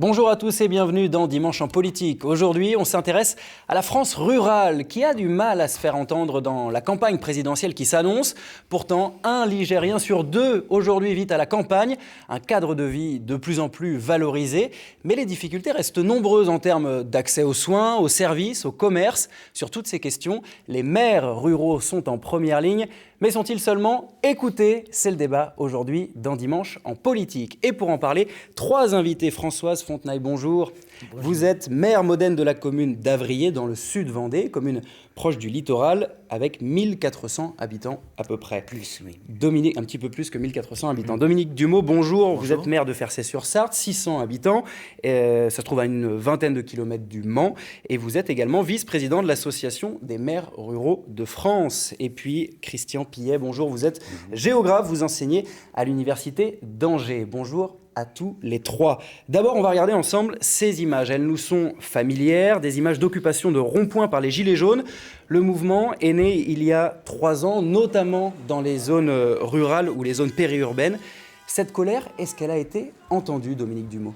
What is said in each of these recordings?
Bonjour à tous et bienvenue dans Dimanche en politique. Aujourd'hui, on s'intéresse à la France rurale qui a du mal à se faire entendre dans la campagne présidentielle qui s'annonce. Pourtant, un Ligérien sur deux aujourd'hui vit à la campagne, un cadre de vie de plus en plus valorisé. Mais les difficultés restent nombreuses en termes d'accès aux soins, aux services, au commerce. Sur toutes ces questions, les maires ruraux sont en première ligne. Mais sont-ils seulement écoutés? C'est le débat aujourd'hui dans Dimanche en politique. Et pour en parler, trois invités. Françoise Fontenaille, bonjour. Bonjour. Vous êtes maire modène de la commune d'Avrier, dans le sud Vendée, commune proche du littoral, avec 1400 habitants à peu près. Plus, oui. Dominique, un petit peu plus que 1400 habitants. Dominique Dumont, bonjour. Vous êtes maire de Fercé-sur-Sarthe, 600 habitants. Ça se trouve à une vingtaine de kilomètres du Mans. Et vous êtes également vice-président de l'Association des maires ruraux de France. Et puis, Christian Pillet, bonjour. Vous êtes géographe, vous enseignez à l'université d'Angers. Bonjour à tous les trois. D'abord, on va regarder ensemble ces images. Elles nous sont familières, des images d'occupation de ronds-points par les Gilets jaunes. Le mouvement est né il y a 3 ans, notamment dans les zones rurales ou les zones périurbaines. Cette colère, est-ce qu'elle a été entendue, Dominique Dumont ?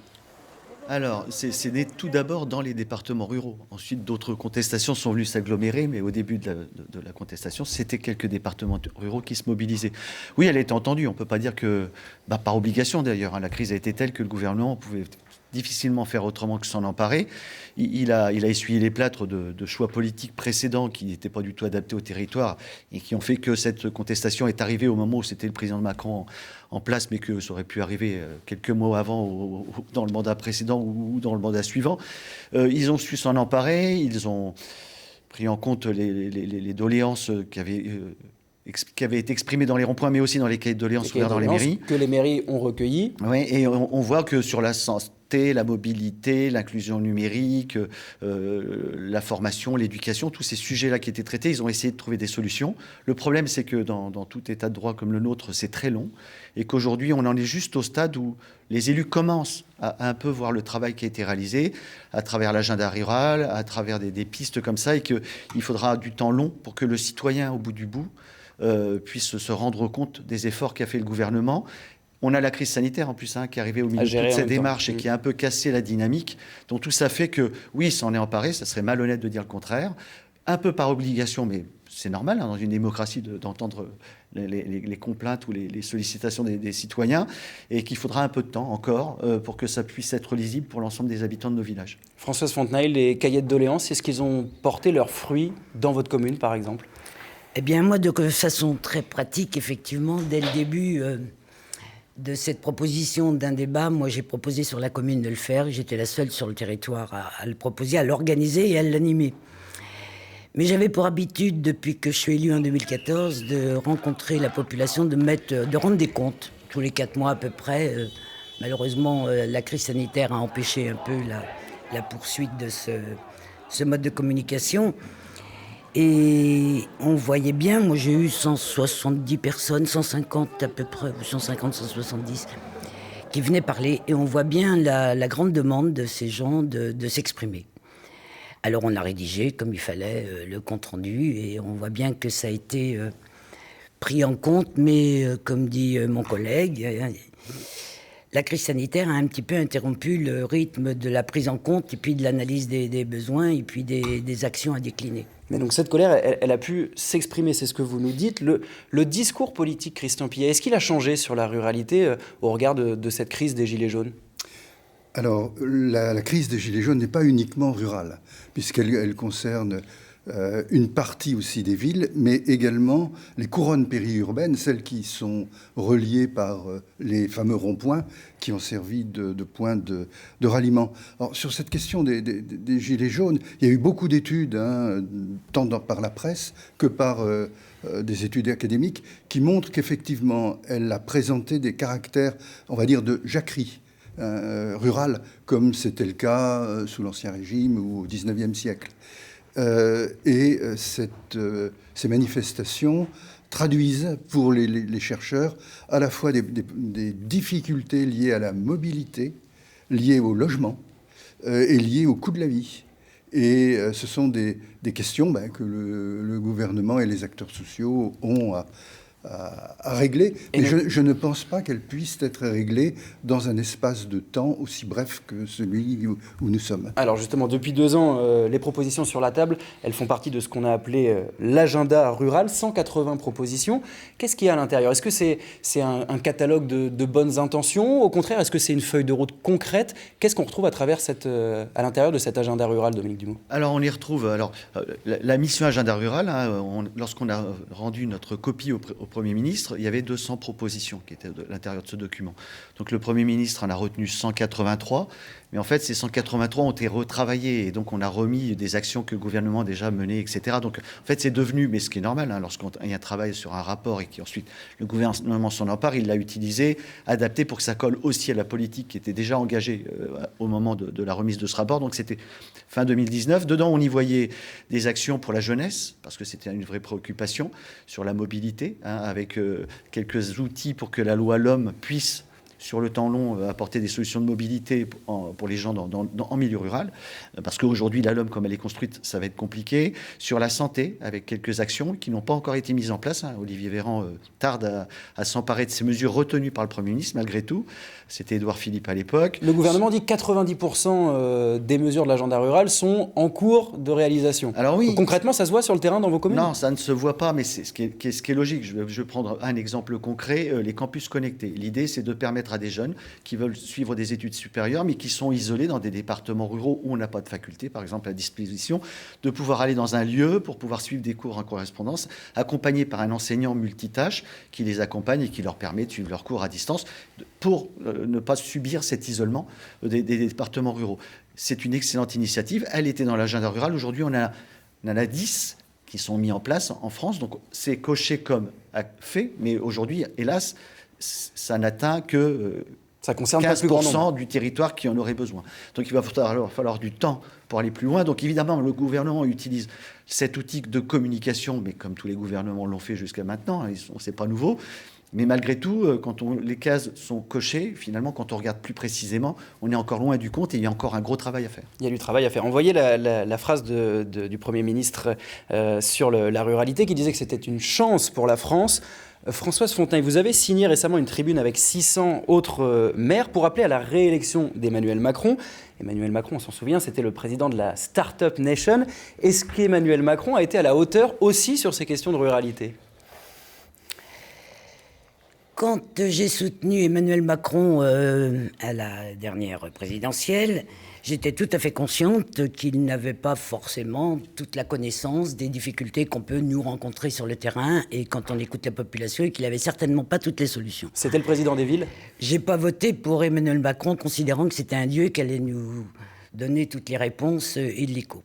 Alors, c'est né tout d'abord dans les départements ruraux. Ensuite, d'autres contestations sont venues s'agglomérer, mais au début de la contestation, c'était quelques départements ruraux qui se mobilisaient. Oui, elle a été entendue. On ne peut pas dire que, par obligation d'ailleurs, la crise a été telle que le gouvernement pouvait difficilement faire autrement que s'en emparer. Il a essuyé les plâtres de choix politiques précédents qui n'étaient pas du tout adaptés au territoire et qui ont fait que cette contestation est arrivée au moment où c'était le président Macron en place, mais que ça aurait pu arriver quelques mois avant, dans le mandat précédent ou dans le mandat suivant. Ils ont su s'en emparer, ils ont pris en compte les doléances qui avaient été exprimées dans les ronds-points, mais aussi dans les cahiers de doléances ouverts dans les mairies. Que les mairies ont recueillis. Oui, et on voit que sur la santé, la mobilité, l'inclusion numérique, la formation, l'éducation, tous ces sujets-là qui étaient traités, ils ont essayé de trouver des solutions. Le problème, c'est que dans tout état de droit comme le nôtre, c'est très long et qu'aujourd'hui, on en est juste au stade où les élus commencent à un peu voir le travail qui a été réalisé à travers l'agenda rural, à travers des pistes comme ça, et qu'il faudra du temps long pour que le citoyen, au bout du bout, puisse se rendre compte des efforts qu'a fait le gouvernement. On a la crise sanitaire en plus qui est arrivée au milieu de toutes ces démarches et qui a un peu cassé la dynamique. Donc tout ça fait que, oui, il s'en est emparé, ça serait malhonnête de dire le contraire, un peu par obligation, mais c'est normal dans une démocratie d'entendre les complaintes ou les sollicitations des citoyens, et qu'il faudra un peu de temps encore pour que ça puisse être lisible pour l'ensemble des habitants de nos villages. Françoise Fontenaille, les cahiers de doléances, est-ce qu'ils ont porté leurs fruits dans votre commune, par exemple ? Eh bien, moi, de façon très pratique, effectivement, dès le début de cette proposition d'un débat, moi, j'ai proposé sur la commune de le faire. J'étais la seule sur le territoire à le proposer, à l'organiser et à l'animer. Mais j'avais pour habitude, depuis que je suis élu en 2014, de rencontrer la population, de rendre des comptes tous les 4 mois à peu près. Malheureusement, la crise sanitaire a empêché un peu la poursuite de ce mode de communication. Et on voyait bien, moi j'ai eu 170 personnes, 150 à peu près, 150, 170, qui venaient parler. Et on voit bien la grande demande de ces gens de s'exprimer. Alors on a rédigé comme il fallait le compte-rendu et on voit bien que ça a été pris en compte. Mais comme dit mon collègue, la crise sanitaire a un petit peu interrompu le rythme de la prise en compte et puis de l'analyse des besoins et puis des actions à décliner. Mais donc cette colère, elle a pu s'exprimer, c'est ce que vous nous dites. Le discours politique, Christian Pillet, est-ce qu'il a changé sur la ruralité au regard de cette crise des Gilets jaunes ? Alors, la crise des Gilets jaunes n'est pas uniquement rurale, puisqu'elle concerne une partie aussi des villes, mais également les couronnes périurbaines, celles qui sont reliées par les fameux ronds-points qui ont servi de point de ralliement. Alors, sur cette question des Gilets jaunes, il y a eu beaucoup d'études, tant par la presse que par des études académiques, qui montrent qu'effectivement, elle a présenté des caractères, on va dire, de jacquerie rural, comme c'était le cas sous l'Ancien Régime ou au XIXe siècle. Ces manifestations traduisent pour les chercheurs à la fois des difficultés liées à la mobilité, liées au logement et liées au coût de la vie. Et ce sont des questions que le gouvernement et les acteurs sociaux ont à régler, mais je ne pense pas qu'elle puisse être réglée dans un espace de temps aussi bref que celui où nous sommes. Alors justement, depuis 2 ans, les propositions sur la table, elles font partie de ce qu'on a appelé l'agenda rural, 180 propositions. Qu'est-ce qu'il y a à l'intérieur? Est-ce que c'est un catalogue de bonnes intentions? Au contraire, est-ce que c'est une feuille de route concrète? Qu'est-ce qu'on retrouve à l'intérieur de cet agenda rural, Dominique Dumont? Alors on y retrouve la mission agenda rural, lorsqu'on a rendu notre copie au Premier ministre, il y avait 200 propositions qui étaient à l'intérieur de ce document. Donc le Premier ministre en a retenu 183, mais en fait ces 183 ont été retravaillés et donc on a remis des actions que le gouvernement a déjà menées, etc. Donc en fait c'est devenu, mais ce qui est normal, lorsqu'il y a un travail sur un rapport et qu'ensuite le gouvernement s'en empare, il l'a utilisé, adapté pour que ça colle aussi à la politique qui était déjà engagée au moment de la remise de ce rapport. Donc c'était fin 2019. Dedans on y voyait des actions pour la jeunesse, parce que c'était une vraie préoccupation, sur la mobilité, avec quelques outils pour que la loi LOM puisse, sur le temps long, apporter des solutions de mobilité pour les gens en milieu rural. Parce qu'aujourd'hui, la LOM, comme elle est construite, ça va être compliqué. Sur la santé, avec quelques actions qui n'ont pas encore été mises en place. Olivier Véran tarde à s'emparer de ces mesures retenues par le Premier ministre, malgré tout. C'était Édouard Philippe à l'époque. Le gouvernement dit que 90% des mesures de l'agenda rural sont en cours de réalisation. Alors oui. Donc, concrètement, ça se voit sur le terrain dans vos communes? Non, ça ne se voit pas, mais c'est ce qui est logique. Je vais prendre un exemple concret, les campus connectés. L'idée, c'est de permettre à des jeunes qui veulent suivre des études supérieures, mais qui sont isolés dans des départements ruraux où on n'a pas de faculté, par exemple, à disposition, de pouvoir aller dans un lieu pour pouvoir suivre des cours en correspondance, accompagnés par un enseignant multitâche qui les accompagne et qui leur permet de suivre leurs cours à distance pour ne pas subir cet isolement des départements ruraux. C'est une excellente initiative. Elle était dans l'agenda rural. Aujourd'hui, on en a 10 qui sont mis en place en France. Donc, c'est coché comme fait, mais aujourd'hui, hélas, ça n'atteint que ça concerne 15% du territoire qui en aurait besoin. Donc il va falloir du temps pour aller plus loin. Donc évidemment, le gouvernement utilise cet outil de communication, mais comme tous les gouvernements l'ont fait jusqu'à maintenant, c'est pas nouveau. Mais malgré tout, quand les cases sont cochées, finalement, quand on regarde plus précisément, on est encore loin du compte et il y a encore un gros travail à faire. Il y a du travail à faire. On voyait la phrase du Premier ministre sur la ruralité qui disait que c'était une chance pour la France. Françoise Fontaine, vous avez signé récemment une tribune avec 600 autres maires pour appeler à la réélection d'Emmanuel Macron. Emmanuel Macron, on s'en souvient, c'était le président de la Startup Nation. Est-ce qu'Emmanuel Macron a été à la hauteur aussi sur ces questions de ruralité ? Quand j'ai soutenu Emmanuel Macron à la dernière présidentielle, j'étais tout à fait consciente qu'il n'avait pas forcément toute la connaissance des difficultés qu'on peut nous rencontrer sur le terrain et quand on écoute la population et qu'il n'avait certainement pas toutes les solutions. C'était le président des villes ? J'ai pas voté pour Emmanuel Macron considérant que c'était un dieu qui allait nous donner toutes les réponses illico.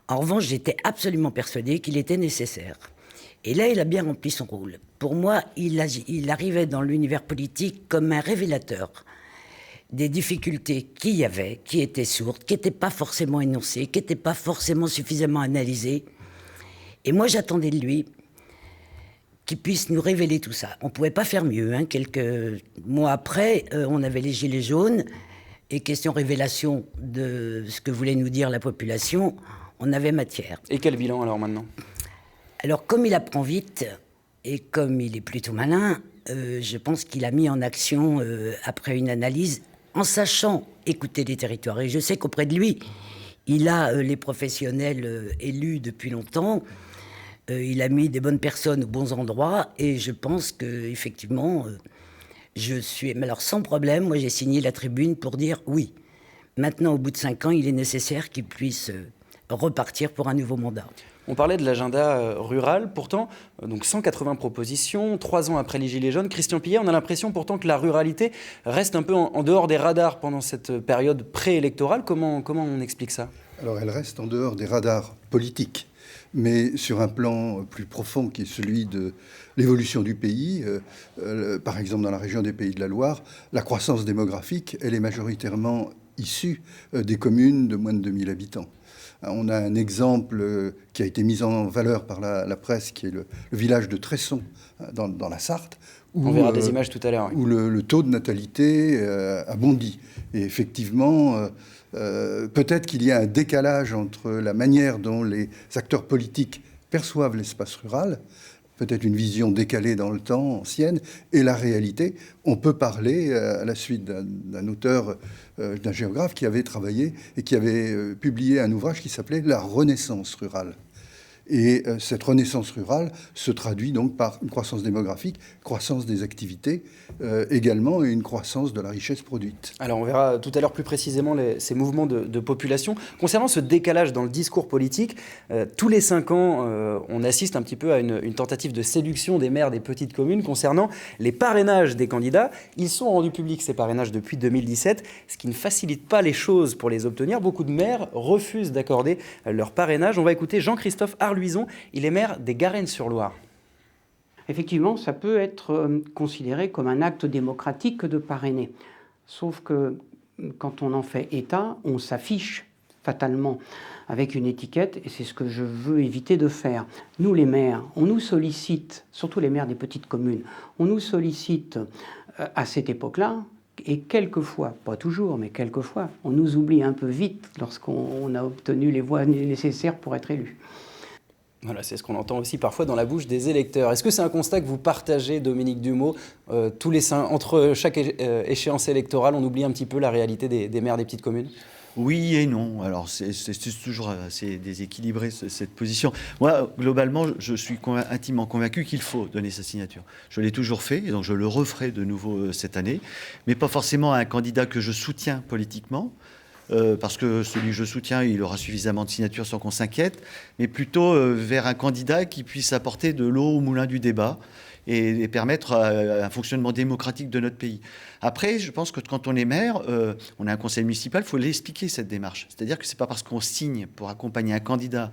En revanche, j'étais absolument persuadée qu'il était nécessaire. Et là, il a bien rempli son rôle. Pour moi, il arrivait dans l'univers politique comme un révélateur des difficultés qu'il y avait, qui étaient sourdes, qui n'étaient pas forcément énoncées, qui n'étaient pas forcément suffisamment analysées. Et moi, j'attendais de lui qu'il puisse nous révéler tout ça. On ne pouvait pas faire mieux. Quelques mois après, on avait les Gilets jaunes, et question révélation de ce que voulait nous dire la population, on avait matière. Et quel bilan alors maintenant ? Alors, comme il apprend vite, et comme il est plutôt malin, je pense qu'il a mis en action, après une analyse, en sachant écouter les territoires. Et je sais qu'auprès de lui, il a les professionnels élus depuis longtemps. Il a mis des bonnes personnes aux bons endroits. Et je pense qu'effectivement, mais alors sans problème, moi j'ai signé la tribune pour dire oui. Maintenant, au bout de 5 ans, il est nécessaire qu'il puisse repartir pour un nouveau mandat. On parlait de l'agenda rural, pourtant, donc 180 propositions, 3 ans après les Gilets jaunes. Christian Pillet, on a l'impression pourtant que la ruralité reste un peu en dehors des radars pendant cette période préélectorale. Comment on explique ça ? Alors elle reste en dehors des radars politiques, mais sur un plan plus profond qui est celui de l'évolution du pays. Par exemple, dans la région des Pays de la Loire, la croissance démographique, elle est majoritairement issue des communes de moins de 2000 habitants. On a un exemple qui a été mis en valeur par la presse, qui est le village de Tresson, dans la Sarthe. On verra des images tout à l'heure. Oui. Où le taux de natalité a bondi. Et effectivement, peut-être qu'il y a un décalage entre la manière dont les acteurs politiques perçoivent l'espace rural peut-être une vision décalée dans le temps, ancienne, et la réalité. On peut parler, à la suite d'un auteur, d'un géographe qui avait travaillé et qui avait publié un ouvrage qui s'appelait « La Renaissance rurale ». Et cette renaissance rurale se traduit donc par une croissance démographique, croissance des activités également, et une croissance de la richesse produite. Alors on verra tout à l'heure plus précisément ces mouvements de population. Concernant ce décalage dans le discours politique, tous les 5 ans, on assiste un petit peu à une tentative de séduction des maires des petites communes concernant les parrainages des candidats. Ils sont rendus publics, ces parrainages, depuis 2017, ce qui ne facilite pas les choses pour les obtenir. Beaucoup de maires refusent d'accorder leur parrainage. On va écouter Jean-Christophe Arluison, il est maire des Garennes-sur-Loire. Effectivement, ça peut être considéré comme un acte démocratique de parrainer. Sauf que quand on en fait état, on s'affiche fatalement avec une étiquette, et c'est ce que je veux éviter de faire. Nous, les maires, on nous sollicite, surtout les maires des petites communes, on nous sollicite à cette époque-là, et quelquefois, pas toujours, mais quelquefois, on nous oublie un peu vite lorsqu'on a obtenu les voix nécessaires pour être élu. Voilà, c'est ce qu'on entend aussi parfois dans la bouche des électeurs. Est-ce que c'est un constat que vous partagez, Dominique Dumeau, entre chaque échéance électorale, on oublie un petit peu la réalité des maires des petites communes ? Oui et non. Alors, c'est toujours assez déséquilibré, cette position. Moi, globalement, je suis intimement convaincu qu'il faut donner sa signature. Je l'ai toujours fait, et donc je le referai de nouveau cette année, mais pas forcément à un candidat que je soutiens politiquement, parce que celui que je soutiens, il aura suffisamment de signatures sans qu'on s'inquiète, mais plutôt vers un candidat qui puisse apporter de l'eau au moulin du débat et permettre un fonctionnement démocratique de notre pays. Après, je pense que quand on est maire, on a un conseil municipal, il faut l'expliquer, cette démarche. C'est-à-dire que ce n'est pas parce qu'on signe pour accompagner un candidat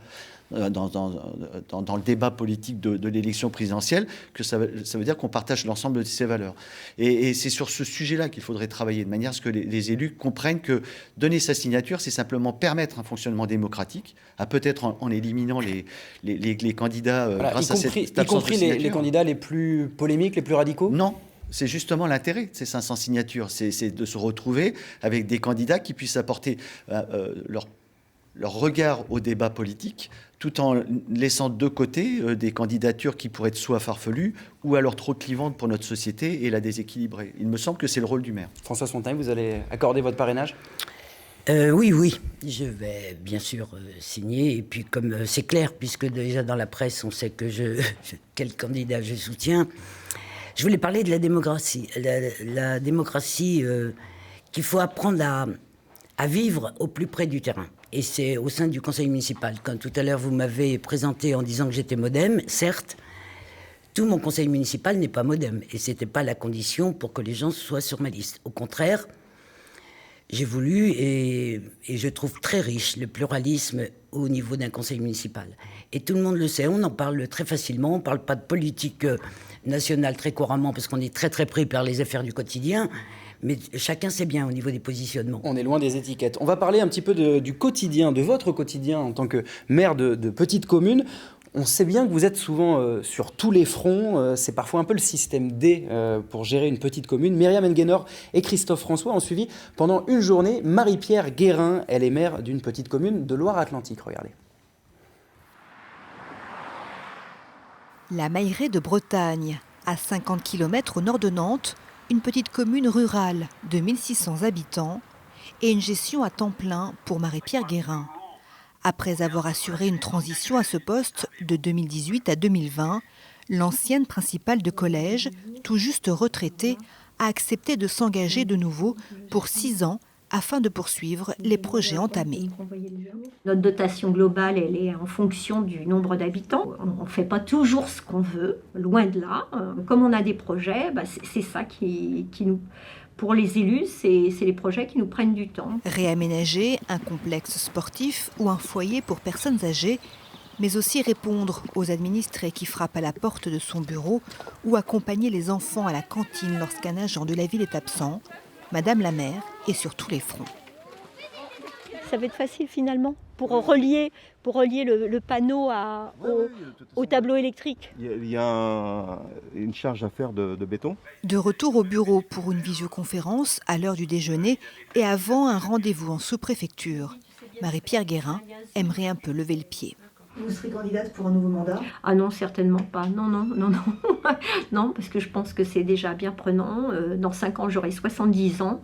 dans le débat politique de l'élection présidentielle que ça veut dire qu'on partage l'ensemble de ses valeurs. Et c'est sur ce sujet-là qu'il faudrait travailler, de manière à ce que les élus comprennent que donner sa signature, c'est simplement permettre un fonctionnement démocratique, à peut-être en éliminant les candidats grâce à cette absence de signature. Les candidats les plus polémiques, les plus radicaux ? Non. C'est justement l'intérêt de ces 500 signatures, c'est de se retrouver avec des candidats qui puissent apporter leur regard au débat politique, tout en laissant de côté des candidatures qui pourraient être soit farfelues ou alors trop clivantes pour notre société et la déséquilibrer. Il me semble que c'est le rôle du maire. Françoise Fontaine, vous allez accorder votre parrainage ? Oui, je vais bien sûr signer. Et puis comme c'est clair, puisque déjà dans la presse, on sait que quel candidat je soutiens, je voulais parler de la démocratie. La démocratie qu'il faut apprendre à vivre au plus près du terrain. Et c'est au sein du conseil municipal. Quand tout à l'heure vous m'avez présenté en disant que j'étais modem, certes, tout mon conseil municipal n'est pas modem. Et ce n'était pas la condition pour que les gens soient sur ma liste. Au contraire, j'ai voulu, et je trouve très riche, le pluralisme au niveau d'un conseil municipal. Et tout le monde le sait, on en parle très facilement, on ne parle pas de politique nationale très couramment, parce qu'on est très très pris par les affaires du quotidien, mais chacun sait bien au niveau des positionnements. On est loin des étiquettes. On va parler un petit peu du quotidien, de votre quotidien en tant que maire de petite commune. On sait bien que vous êtes souvent sur tous les fronts. C'est parfois un peu le système D pour gérer une petite commune. Myriam Enguenor et Christophe François ont suivi pendant une journée Marie-Pierre Guérin. Elle est maire d'une petite commune de Loire-Atlantique. Regardez. La Mailleraie de Bretagne, à 50 km au nord de Nantes, une petite commune rurale de 1600 habitants et une gestion à temps plein pour Marie-Pierre Guérin. Après avoir assuré une transition à ce poste de 2018 à 2020, l'ancienne principale de collège, tout juste retraitée, a accepté de s'engager de nouveau pour 6 ans afin de poursuivre les projets entamés. Notre dotation globale, elle est en fonction du nombre d'habitants. On ne fait pas toujours ce qu'on veut, loin de là. Comme on a des projets, c'est ça qui nous... Pour les élus, c'est les projets qui nous prennent du temps. Réaménager un complexe sportif ou un foyer pour personnes âgées, mais aussi répondre aux administrés qui frappent à la porte de son bureau ou accompagner les enfants à la cantine lorsqu'un agent de la ville est absent. Madame la maire est sur tous les fronts. Ça va être facile finalement pour relier le panneau au tableau électrique. Il y a une charge à faire de béton. De retour au bureau pour une visioconférence à l'heure du déjeuner et avant un rendez-vous en sous-préfecture. Marie-Pierre Guérin aimerait un peu lever le pied. Vous serez candidate pour un nouveau mandat? Ah non, certainement pas. Non, non, non, non. Non, parce que je pense que c'est déjà bien prenant. Dans 5 ans, j'aurai 70 ans.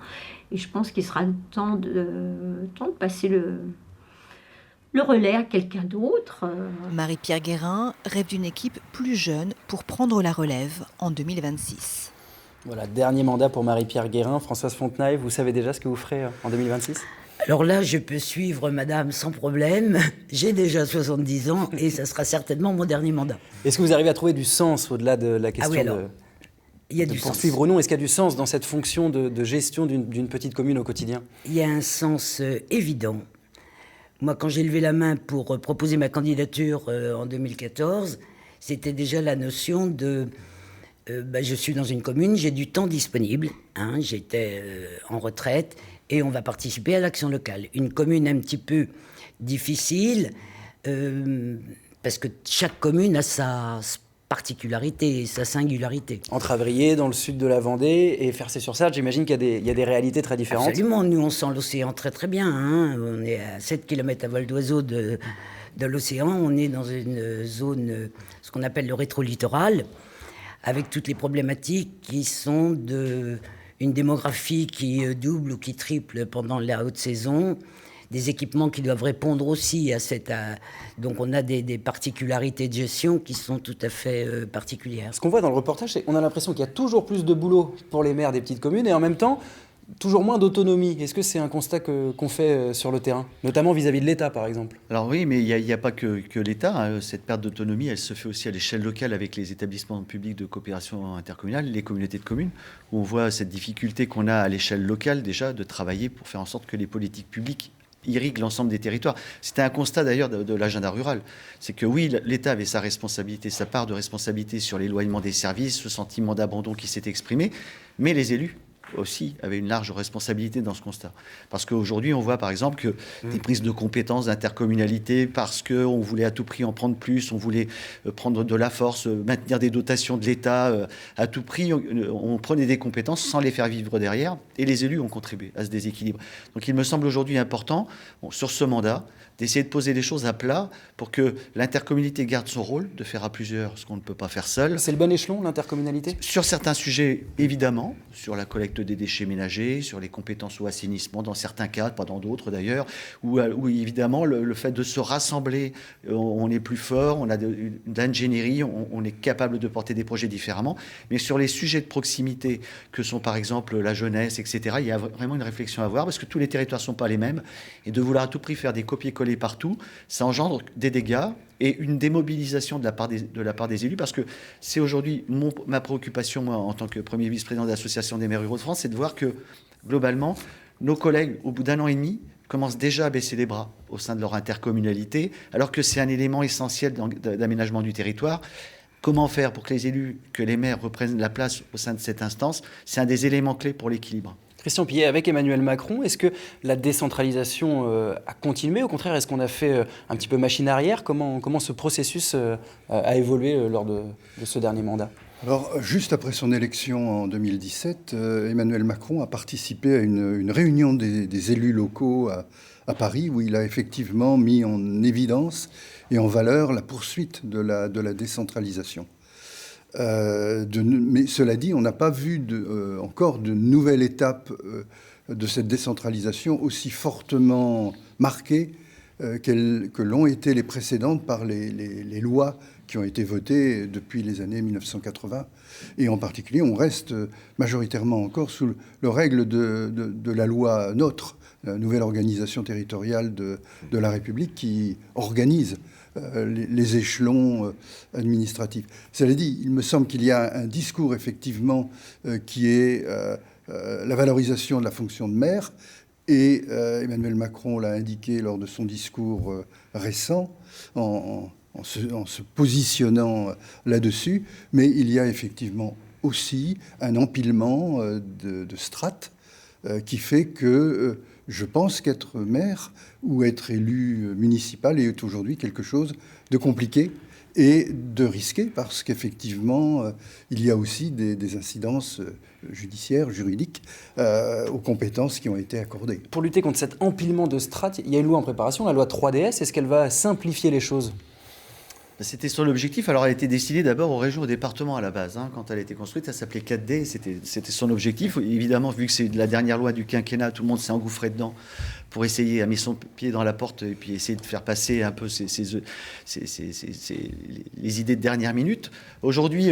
Et je pense qu'il sera temps de passer le relais à quelqu'un d'autre. Marie-Pierre Guérin rêve d'une équipe plus jeune pour prendre la relève en 2026. Voilà, dernier mandat pour Marie-Pierre Guérin. Françoise Fontenay, vous savez déjà ce que vous ferez en 2026 ? Alors là, je peux suivre madame sans problème. J'ai déjà 70 ans et ça sera certainement mon dernier mandat. Est-ce que vous arrivez à trouver du sens au-delà de la question il y a de du poursuivre sens. ou non? Est-ce qu'il y a du sens dans cette fonction de gestion d'une petite commune au quotidien? Il y a un sens évident. Moi, quand j'ai levé la main pour proposer ma candidature en 2014, c'était déjà la notion de... je suis dans une commune, j'ai du temps disponible, j'étais en retraite, et on va participer à l'action locale. Une commune un petit peu difficile, parce que chaque commune a sa particularité, sa singularité. Entre Avrier, dans le sud de la Vendée, et Fercé-sur-Sarthe, j'imagine qu'il y a des réalités très différentes. Absolument, nous on sent l'océan très très bien. On est à 7 km à vol d'oiseau de l'océan, on est dans une zone, ce qu'on appelle le rétro-littoral, avec toutes les problématiques qui sont une démographie qui double ou qui triple pendant la haute saison, des équipements qui doivent répondre aussi à cette... Donc on a des particularités de gestion qui sont tout à fait particulières. Ce qu'on voit dans le reportage, c'est qu'on a l'impression qu'il y a toujours plus de boulot pour les maires des petites communes et en même temps, toujours moins d'autonomie. Est-ce que c'est un constat qu'on fait sur le terrain, notamment vis-à-vis de l'État, par exemple? Alors oui, mais il n'y a pas que l'État. Cette perte d'autonomie, elle se fait aussi à l'échelle locale avec les établissements publics de coopération intercommunale, les communautés de communes, où on voit cette difficulté qu'on a à l'échelle locale déjà de travailler pour faire en sorte que les politiques publiques irrigue l'ensemble des territoires. C'était un constat d'ailleurs de l'agenda rural. C'est que oui, l'État avait sa responsabilité, sa part de responsabilité sur l'éloignement des services, ce sentiment d'abandon qui s'est exprimé, mais les élus aussi avaient une large responsabilité dans ce constat. Parce qu'aujourd'hui, on voit par exemple que des prises de compétences d'intercommunalité, parce qu'on voulait à tout prix en prendre plus, on voulait prendre de la force, maintenir des dotations de l'État, à tout prix, on prenait des compétences sans les faire vivre derrière, et les élus ont contribué à ce déséquilibre. Donc il me semble aujourd'hui important, sur ce mandat, d'essayer de poser les choses à plat pour que l'intercommunalité garde son rôle, de faire à plusieurs ce qu'on ne peut pas faire seul. C'est le bon échelon, l'intercommunalité? Sur certains sujets, évidemment, sur la collecte des déchets ménagers, sur les compétences au assainissement, dans certains cas, pas dans d'autres d'ailleurs, où évidemment le fait de se rassembler, on est plus fort, on a de l'ingénierie, on est capable de porter des projets différemment. Mais sur les sujets de proximité, que sont par exemple la jeunesse, etc., il y a vraiment une réflexion à avoir, parce que tous les territoires ne sont pas les mêmes, et de vouloir à tout prix faire des copier-coller partout, ça engendre des dégâts et une démobilisation de la part des élus, parce que c'est aujourd'hui ma préoccupation, moi, en tant que premier vice-président de l'Association des maires ruraux de France, c'est de voir que, globalement, nos collègues, au bout d'un an et demi, commencent déjà à baisser les bras au sein de leur intercommunalité, alors que c'est un élément essentiel d'aménagement du territoire. Comment faire pour que les élus, que les maires reprennent la place au sein de cette instance? C'est un des éléments clés pour l'équilibre. Christian Pillet, avec Emmanuel Macron, est-ce que la décentralisation a continué? Au contraire, est-ce qu'on a fait un petit peu machine arrière? Comment ce processus a évolué lors de ce dernier mandat? Alors, juste après son élection en 2017, Emmanuel Macron a participé à une réunion des élus locaux à Paris, où il a effectivement mis en évidence et en valeur la poursuite de la décentralisation. Mais cela dit, on n'a pas vu encore de nouvelle étape de cette décentralisation aussi fortement marquée que l'ont été les précédentes par les lois qui ont été votées depuis les années 1980. Et en particulier, on reste majoritairement encore sous le règle de la loi NOTRe, la nouvelle organisation territoriale de la République, qui organise les échelons administratifs. Cela dit, il me semble qu'il y a un discours effectivement qui est la valorisation de la fonction de maire, et Emmanuel Macron l'a indiqué lors de son discours récent en se positionnant là-dessus, mais il y a effectivement aussi un empilement de strates qui fait que je pense qu'être maire ou être élu municipal est aujourd'hui quelque chose de compliqué et de risqué, parce qu'effectivement, il y a aussi des incidences judiciaires, juridiques, aux compétences qui ont été accordées. Pour lutter contre cet empilement de strates, il y a une loi en préparation, la loi 3DS. Est-ce qu'elle va simplifier les choses? C'était son objectif. Alors, elle a été destinée d'abord aux régions, aux départements à la base. Quand elle a été construite, elle s'appelait 4D. C'était son objectif. Évidemment, vu que c'est la dernière loi du quinquennat, tout le monde s'est engouffré dedans pour essayer à mettre son pied dans la porte et puis essayer de faire passer un peu les idées de dernière minute. Aujourd'hui,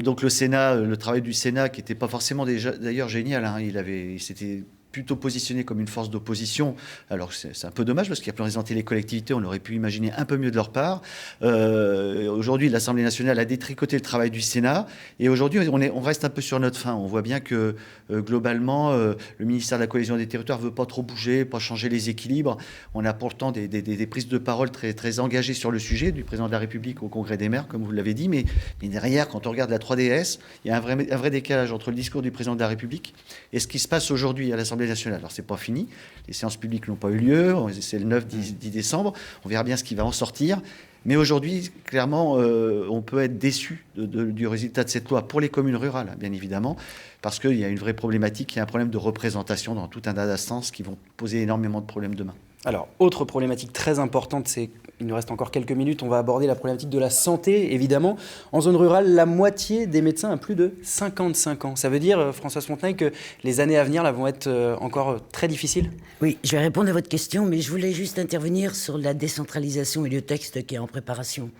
donc le Sénat, le travail du Sénat, qui n'était pas forcément d'ailleurs génial. Il s'était plutôt positionné comme une force d'opposition. Alors c'est un peu dommage parce qu'il a représenté les collectivités, on aurait pu imaginer un peu mieux de leur part. Aujourd'hui, l'Assemblée nationale a détricoté le travail du Sénat et aujourd'hui, on reste un peu sur notre faim. On voit bien que globalement, le ministère de la Cohésion des Territoires ne veut pas trop bouger, pas changer les équilibres. On a pourtant des prises de parole très, très engagées sur le sujet, du président de la République au Congrès des maires, comme vous l'avez dit, mais derrière, quand on regarde la 3DS, il y a un vrai décalage entre le discours du président de la République et ce qui se passe aujourd'hui à l'Assemblée nationale. Alors, c'est pas fini. Les séances publiques n'ont pas eu lieu. C'est le 9-10 décembre. On verra bien ce qui va en sortir. Mais aujourd'hui, clairement, on peut être déçu du résultat de cette loi pour les communes rurales, bien évidemment, parce qu'il y a une vraie problématique, il y a un problème de représentation dans tout un tas d'instances qui vont poser énormément de problèmes demain. Alors, autre problématique très importante, il nous reste encore quelques minutes, on va aborder la problématique de la santé, évidemment. En zone rurale, la moitié des médecins a plus de 55 ans. Ça veut dire, Françoise Fontenay, que les années à venir là, vont être encore très difficiles? Oui, je vais répondre à votre question, mais je voulais juste intervenir sur la décentralisation et le texte qui est en préparation.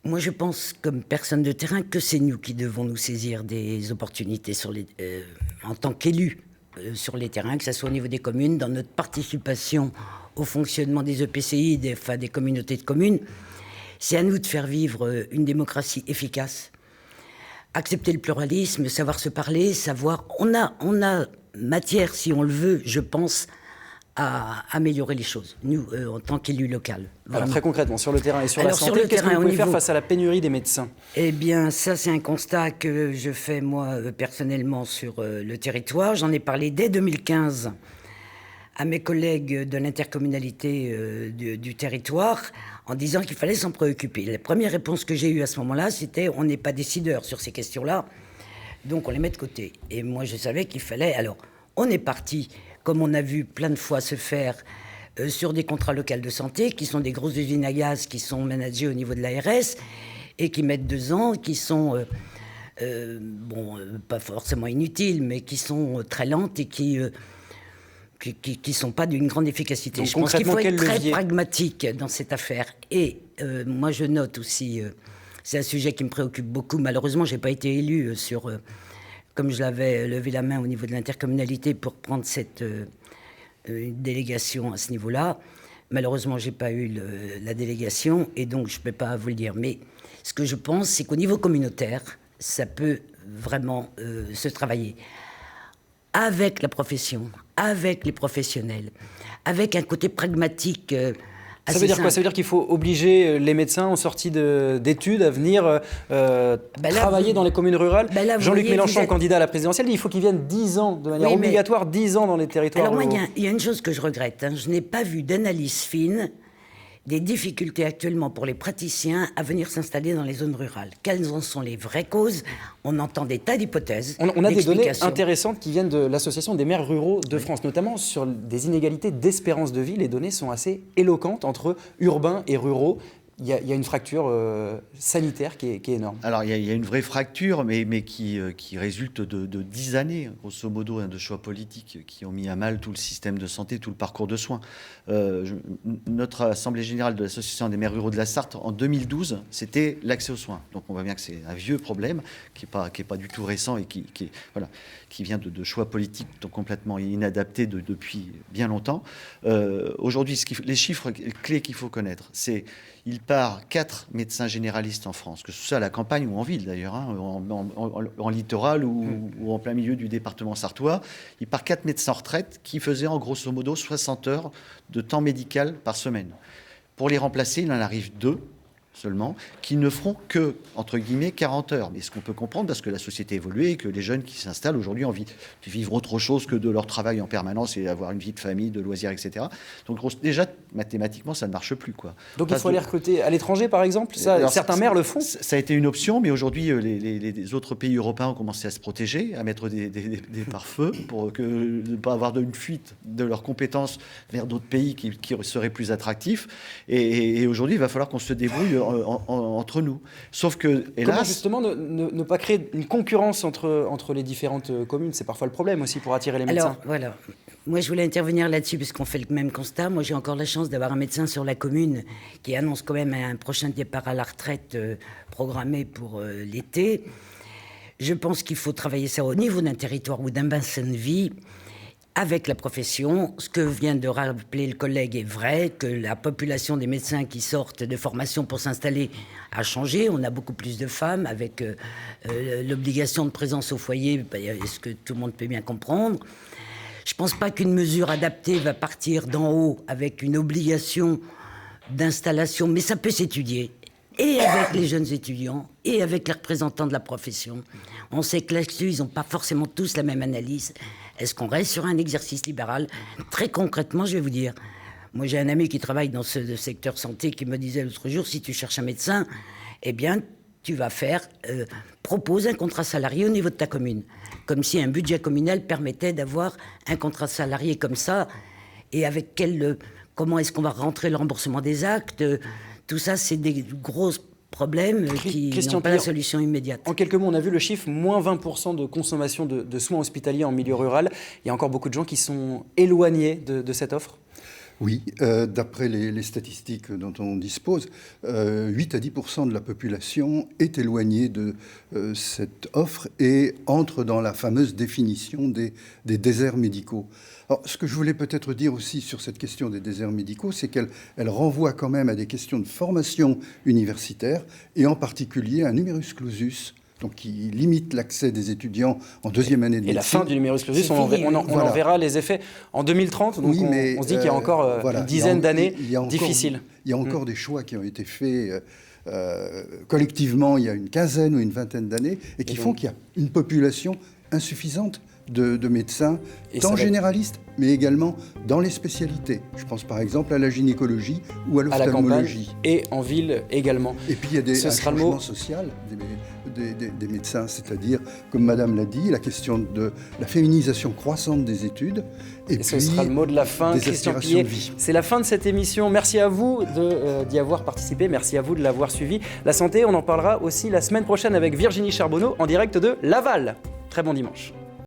Moi, je pense, comme personne de terrain, que c'est nous qui devons nous saisir des opportunités en tant qu'élus sur les terrains, que ce soit au niveau des communes, dans notre participation au fonctionnement des EPCI, des communautés de communes. C'est à nous de faire vivre une démocratie efficace, accepter le pluralisme, savoir se parler, savoir... On a matière, si on le veut, je pense, à améliorer les choses, nous, en tant qu'élus locaux. Alors, très concrètement, sur le terrain et sur la santé, qu'est-ce que vous pouvez faire face à la pénurie des médecins? Eh bien, ça, c'est un constat que je fais, moi, personnellement, sur le territoire. J'en ai parlé dès 2015 à mes collègues de l'intercommunalité du territoire, en disant qu'il fallait s'en préoccuper. La première réponse que j'ai eue à ce moment-là, c'était « on n'est pas décideur sur ces questions-là, donc on les met de côté ». Et moi, je savais qu'il fallait... Alors, on est parti... comme on a vu plein de fois se faire sur des contrats locaux de santé, qui sont des grosses usines à gaz qui sont managées au niveau de l'ARS et qui mettent 2 ans, qui sont, pas forcément inutiles, mais qui sont très lentes et qui sont pas d'une grande efficacité. Donc, je pense qu'il faut être très levier pragmatique dans cette affaire. Et moi, je note aussi, c'est un sujet qui me préoccupe beaucoup. Malheureusement, j'ai pas été élue sur... comme je l'avais levé la main au niveau de l'intercommunalité pour prendre cette délégation à ce niveau-là. Malheureusement, je n'ai pas eu la délégation et donc je ne peux pas vous le dire. Mais ce que je pense, c'est qu'au niveau communautaire, ça peut vraiment se travailler avec la profession, avec les professionnels, avec un côté pragmatique. Ça veut dire quoi? Ça veut dire qu'il faut obliger les médecins en sortie d'études à venir travailler dans les communes rurales. Jean-Luc Mélenchon, candidat à la présidentielle, dit qu'il faut qu'ils viennent 10 ans, de manière obligatoire, 10 ans dans les territoires. Alors moi, il y a une chose que je regrette. Je n'ai pas vu d'analyse fine des difficultés actuellement pour les praticiens à venir s'installer dans les zones rurales. Quelles en sont les vraies causes? On entend des tas d'hypothèses. On a des données intéressantes qui viennent de l'Association des maires ruraux de France, notamment sur des inégalités d'espérance de vie. Les données sont assez éloquentes entre urbains et ruraux. Il y a une fracture sanitaire qui est énorme. Alors, il y a une vraie fracture, mais qui résulte de 10 années, grosso modo, de choix politiques qui ont mis à mal tout le système de santé, tout le parcours de soins. Notre Assemblée générale de l'Association des maires ruraux de la Sarthe, en 2012, c'était l'accès aux soins. Donc, on voit bien que c'est un vieux problème qui est pas du tout récent et qui vient de choix politiques donc complètement inadaptés depuis bien longtemps. Aujourd'hui, les chiffres clés qu'il faut connaître, c'est... Il part 4 médecins généralistes en France, que ce soit à la campagne ou en ville d'ailleurs, en littoral ou en plein milieu du département sarthois. Il part 4 médecins en retraite qui faisaient en grosso modo 60 heures de temps médical par semaine. Pour les remplacer, il en arrive 2. seulement, qui ne feront que, entre guillemets, 40 heures. Mais ce qu'on peut comprendre, parce que la société évolue et que les jeunes qui s'installent aujourd'hui ont envie de vivre autre chose que de leur travail en permanence et avoir une vie de famille, de loisirs, etc. Donc déjà, mathématiquement, ça ne marche plus, quoi. Donc il faut aller recruter à l'étranger, par exemple. Alors, certains maires le font. Ça a été une option, mais aujourd'hui, les autres pays européens ont commencé à se protéger, à mettre des pare-feux pour ne pas avoir une fuite de leurs compétences vers d'autres pays qui seraient plus attractifs. Et aujourd'hui, il va falloir qu'on se débrouille entre nous. Sauf que, hélas... Comment justement ne pas créer une concurrence entre les différentes communes? C'est parfois le problème aussi pour attirer les médecins. Alors, voilà. Moi, je voulais intervenir là-dessus parce qu'on fait le même constat. Moi, j'ai encore la chance d'avoir un médecin sur la commune qui annonce quand même un prochain départ à la retraite programmé pour l'été. Je pense qu'il faut travailler ça au niveau d'un territoire ou d'un bassin de vie avec la profession. Ce que vient de rappeler le collègue est vrai, que la population des médecins qui sortent de formation pour s'installer a changé. On a beaucoup plus de femmes avec l'obligation de présence au foyer, ce que tout le monde peut bien comprendre. Je ne pense pas qu'une mesure adaptée va partir d'en haut avec une obligation d'installation, mais ça peut s'étudier. Et avec les jeunes étudiants, et avec les représentants de la profession. On sait que là-dessus, ils n'ont pas forcément tous la même analyse. Est-ce qu'on reste sur un exercice libéral? Très concrètement, je vais vous dire, moi j'ai un ami qui travaille dans ce secteur santé qui me disait l'autre jour, si tu cherches un médecin, eh bien, tu vas propose un contrat salarié au niveau de ta commune. Comme si un budget communal permettait d'avoir un contrat salarié comme ça, et avec comment est-ce qu'on va rentrer le remboursement des actes? Tout ça, c'est des gros problèmes qui n'ont pas la solution immédiate. En quelques mots, on a vu le chiffre, moins 20% de consommation de soins hospitaliers en milieu rural. Il y a encore beaucoup de gens qui sont éloignés de cette offre. Oui, d'après les statistiques dont on dispose, 8 à 10% de la population est éloignée de cette offre et entre dans la fameuse définition des déserts médicaux. Alors, ce que je voulais peut-être dire aussi sur cette question des déserts médicaux, c'est qu'elle renvoie quand même à des questions de formation universitaire et en particulier à un numerus clausus, donc qui limite l'accès des étudiants en deuxième année de médecine. Et la fin du numerus clausus, on en verra les effets en 2030. Donc oui, on se dit qu'il y a encore une dizaine d'années difficiles. Il y a encore des choix qui ont été faits collectivement il y a une quinzaine ou une vingtaine d'années et qui font qu'il y a une population insuffisante de médecins, tant généralistes, mais également dans les spécialités. Je pense par exemple à la gynécologie ou à l'ophtalmologie. Et en ville également. Et puis il y a un changement social des médecins, c'est-à-dire, comme Madame l'a dit, la question de la féminisation croissante des études. Et puis, ce sera le mot de la fin, Christian Pillet. C'est la fin de cette émission. Merci à vous d'y avoir participé. Merci à vous de l'avoir suivi. La santé, on en parlera aussi la semaine prochaine avec Virginie Charbonneau en direct de Laval. Très bon dimanche.